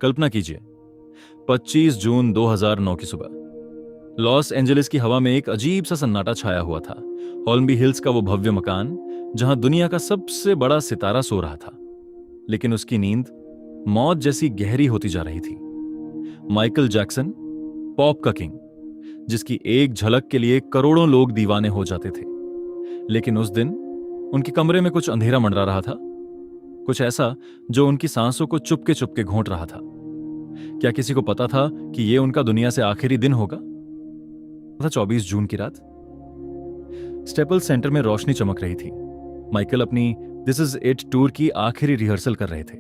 कल्पना कीजिए, 25 जून 2009 की सुबह लॉस एंजलिस की हवा में एक अजीब सा सन्नाटा छाया हुआ था। होल्मबी हिल्स का वो भव्य मकान जहां दुनिया का सबसे बड़ा सितारा सो रहा था, लेकिन उसकी नींद मौत जैसी गहरी होती जा रही थी। माइकल जैक्सन, पॉप का किंग, जिसकी एक झलक के लिए करोड़ों लोग दीवाने हो जाते थे, लेकिन उस दिन उनके कमरे में कुछ अंधेरा मंडरा रहा था, कुछ ऐसा जो उनकी सांसों को चुपके चुपके घोंट रहा था। क्या किसी को पता था कि यह उनका दुनिया से आखिरी दिन होगा? 24 जून की रात स्टेपल्स सेंटर में रोशनी चमक रही थी। माइकल अपनी दिस इज इट टूर की आखिरी रिहर्सल कर रहे थे।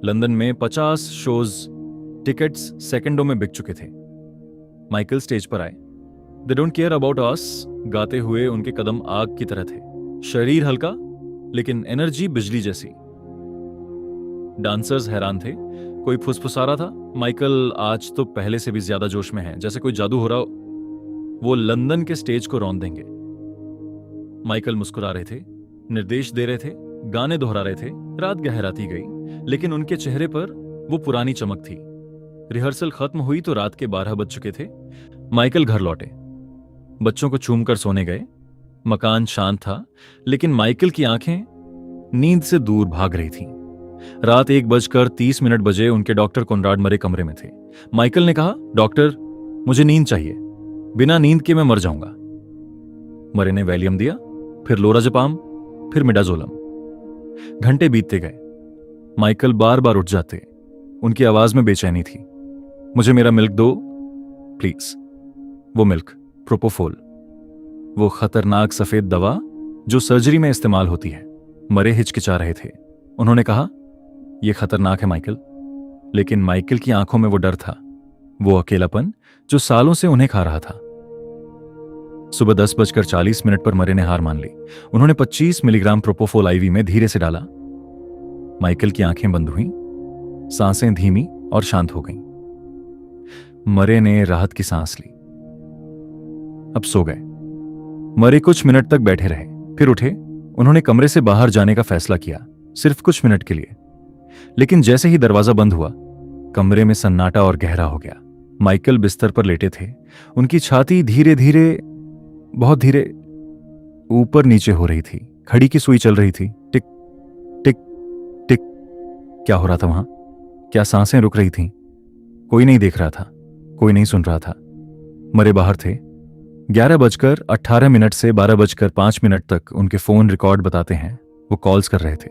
लंदन में 50 शोज, टिकट्स सेकंडों में बिक चुके थे। माइकल स्टेज पर आए। They don't care about us गाते हुए उनके कदम आग की तरह थे, शरीर हल्का लेकिन एनर्जी बिजली जैसी। डांसर्स हैरान थे। कोई फुसफुसा रहा था, माइकल आज तो पहले से भी ज्यादा जोश में है, जैसे कोई जादू हो रहा हो, वो लंदन के स्टेज को रौंद देंगे। माइकल मुस्कुरा रहे थे, निर्देश दे रहे थे, गाने दोहरा रहे थे। रात गहराती गई, लेकिन उनके चेहरे पर वो पुरानी चमक थी। रिहर्सल खत्म हुई तो रात के 12 बज चुके थे। माइकल घर लौटे, बच्चों को चूमकर सोने गए। मकान शांत था, लेकिन माइकल की आंखें नींद से दूर भाग रही थीं। रात 1:30 बजे उनके डॉक्टर कोनराड मरे कमरे में थे। माइकल ने कहा, डॉक्टर, मुझे नींद चाहिए, बिना नींद के मैं मर जाऊंगा। मरे ने वैलियम दिया, फिर लोराज़ेपाम, फिर मिडाजोलम। घंटे बीतते गए। माइकल बार बार उठ जाते। उनकी आवाज में बेचैनी थी। मुझे मेरा मिल्क दो प्लीज। वो मिल्क, प्रोपोफोल, वो खतरनाक सफेद दवा जो सर्जरी में इस्तेमाल होती है। मरे हिचकिचा रहे थे। उन्होंने कहा, यह खतरनाक है माइकल। लेकिन माइकल की आंखों में वो डर था, वो अकेलापन जो सालों से उन्हें खा रहा था। सुबह 10:40 पर मरे ने हार मान ली। उन्होंने 25 मिलीग्राम प्रोपोफोल आईवी में धीरे से डाला। माइकल की आंखें बंद हुईं, सांसें धीमी और शांत हो गईं। मरे ने राहत की सांस ली। अब सो गए। मरे कुछ मिनट तक बैठे रहे, फिर उठे। उन्होंने कमरे से बाहर जाने का फैसला किया, सिर्फ कुछ मिनट के लिए। लेकिन जैसे ही दरवाजा बंद हुआ, कमरे में सन्नाटा और गहरा हो गया। माइकल बिस्तर पर लेटे थे। उनकी छाती धीरे धीरे, बहुत धीरे ऊपर नीचे हो रही थी। घड़ी की सुई चल रही थी, टिक टिक टिक। क्या हो रहा था वहां? क्या सांसें रुक रही थीं? कोई नहीं देख रहा था, कोई नहीं सुन रहा था। मरे बाहर थे। 11:18 से 12:05 तक उनके फोन रिकॉर्ड बताते हैं वो कॉल्स कर रहे थे।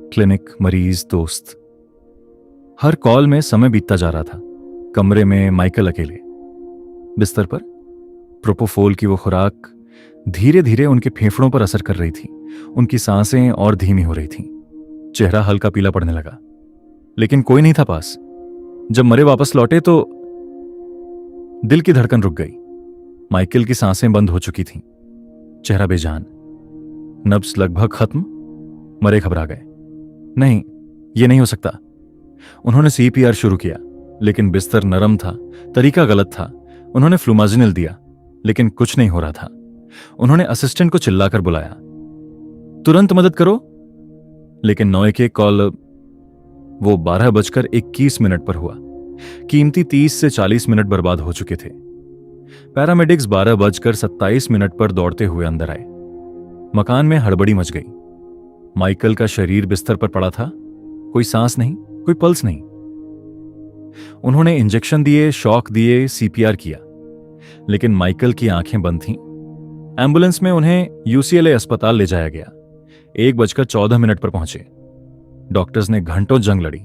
क्लिनिक, मरीज, दोस्त। हर कॉल में समय बीतता जा रहा था। कमरे में माइकल अकेले, बिस्तर पर। प्रोपोफोल की वो खुराक धीरे धीरे उनके फेफड़ों पर असर कर रही थी। उनकी सांसें और धीमी हो रही थीं। चेहरा हल्का पीला पड़ने लगा, लेकिन कोई नहीं था पास। जब मरे वापस लौटे तो दिल की धड़कन रुक गई। माइकल की सांसें बंद हो चुकी थीं, चेहरा बेजान, नब्ज लगभग खत्म। मरे घबरा गए। नहीं, यह नहीं हो सकता। उन्होंने सीपीआर शुरू किया, लेकिन बिस्तर नरम था, तरीका गलत था। उन्होंने फ्लूमाजिनल दिया, लेकिन कुछ नहीं हो रहा था। उन्होंने असिस्टेंट को चिल्लाकर बुलाया, तुरंत मदद करो। लेकिन नॉय के कॉल वो 12:21 पर हुआ। कीमती 30 से 40 मिनट बर्बाद हो चुके थे। पैरामेडिक्स 12:27 पर दौड़ते हुए अंदर आए। मकान में हड़बड़ी मच गई। माइकल का शरीर बिस्तर पर पड़ा था, कोई सांस नहीं, कोई पल्स नहीं। उन्होंने इंजेक्शन दिए, शॉक दिए, सीपीआर किया, लेकिन माइकल की आंखें बंद थीं। एम्बुलेंस में उन्हें यूसीएलए अस्पताल ले जाया गया। 1:14 पर पहुंचे। डॉक्टर्स ने घंटों जंग लड़ी,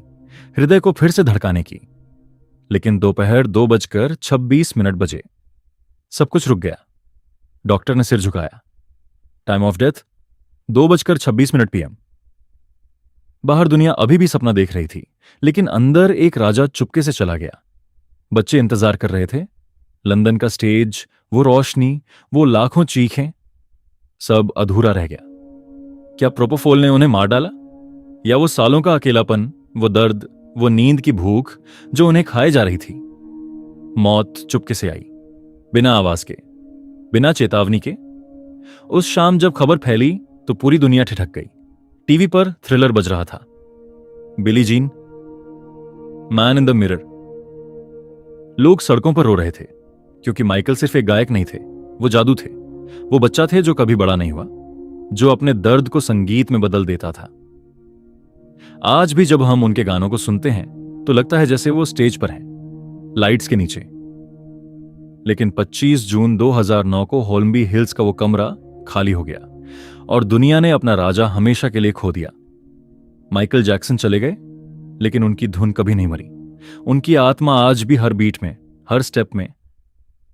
हृदय को फिर से धड़काने की, लेकिन दोपहर 2:26 बजे सब कुछ रुक गया। डॉक्टर ने सिर झुकाया। Time of death 2:26 PM. बाहर दुनिया अभी भी सपना देख रही थी, लेकिन अंदर एक राजा चुपके से चला गया। बच्चे इंतजार कर रहे थे। लंदन का स्टेज, वो रोशनी, वो लाखों चीखें, सब अधूरा रह गया। क्या प्रोपोफोल ने उन्हें मार डाला, या वो सालों का अकेलापन, वो दर्द, वो नींद की भूख जो उन्हें खाए जा रही थी? मौत चुपके से आई, बिना आवाज के, बिना चेतावनी के। उस शाम जब खबर फैली तो पूरी दुनिया ठिठक गई। टीवी पर थ्रिलर बज रहा था। Billie Jean, man in the mirror. लोग सड़कों पर रो रहे थे क्योंकि माइकल सिर्फ एक गायक नहीं थे, वो जादू थे। वो बच्चा थे जो कभी बड़ा नहीं हुआ, जो अपने दर्द को संगीत में बदल देता था। आज भी जब हम उनके गानों को सुनते हैं तो लगता है जैसे वो स्टेज पर हैं, लाइट्स के नीचे। लेकिन 25 जून 2009 को होल्मबी हिल्स का वो कमरा खाली हो गया और दुनिया ने अपना राजा हमेशा के लिए खो दिया। माइकल जैक्सन चले गए, लेकिन उनकी धुन कभी नहीं मरी। उनकी आत्मा आज भी हर बीट में, हर स्टेप में।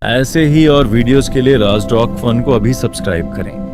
ऐसे ही और वीडियोस के लिए राज रॉक फन को अभी सब्सक्राइब करें।